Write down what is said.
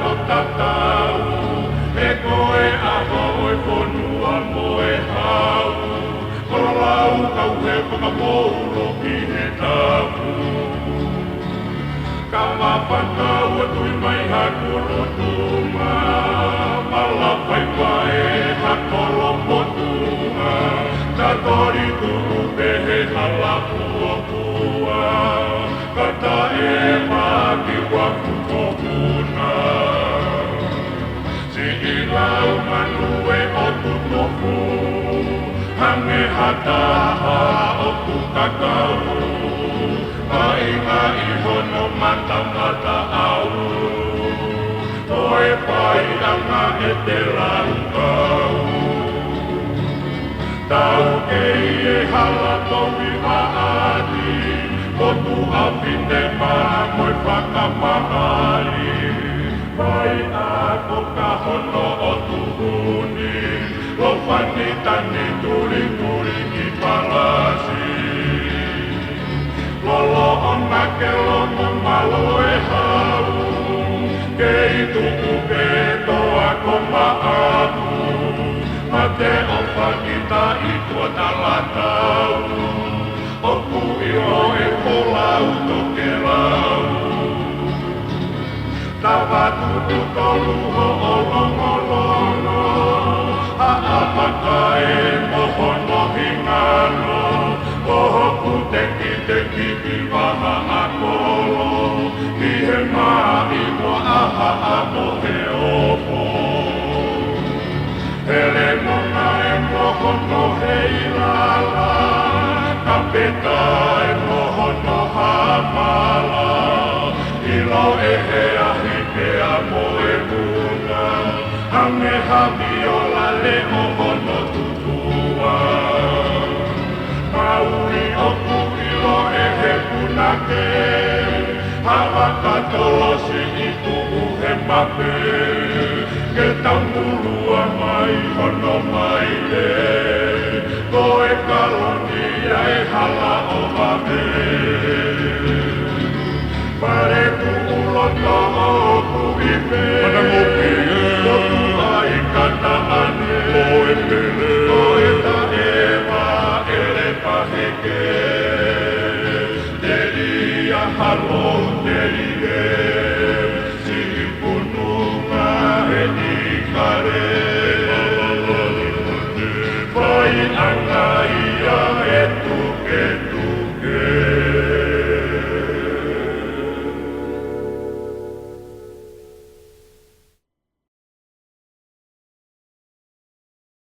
tota tau, e koe a hoi ponua moe hau, kolo lau kau he whakamouro ki he tapu. Ka mapaka ua tui mai ha kurutuma, mala pai pai ha kolo potunga, ta tori turu pehe hala pua pua, kata e maki waku kohuna. Si ilau manue o tutofu, hange hataha o tukakau, Ainga ihono mata mata au, Toe pai anga e te langau. Tau kei e hala towi maani, Kotu apine maa moi whakamahali. Pai ako ka hono o tuhuni, Lo whani tani turi turi ki palasi. Lolo ona ke lono malo e hau, Kei tuku ke toa ko maamu, Ma te opa kita i tua talatau, O ku ilo e kolau toke lau. Tawa tutu tolu ho olongo lono, A apaka e mohono hingano, Oho kuteki teki ki waha a kolo, Ki he mai mo aha a mo he opo. Hele mona e mohono he ilala, Ka peta e mohono hamala, Ilo e he ahi ke a mo e muna, Hange habi o la le mohono tutua. Maui o kuilo e he punake, Hawa katolosi i tuku he mape, Ke taumulua mai hono mai le, Koe kalonia e hala o mame. Pare tu uloto o kuipe, Kotu ai kata ane, Koe ta ewa ele paheke, Delia halo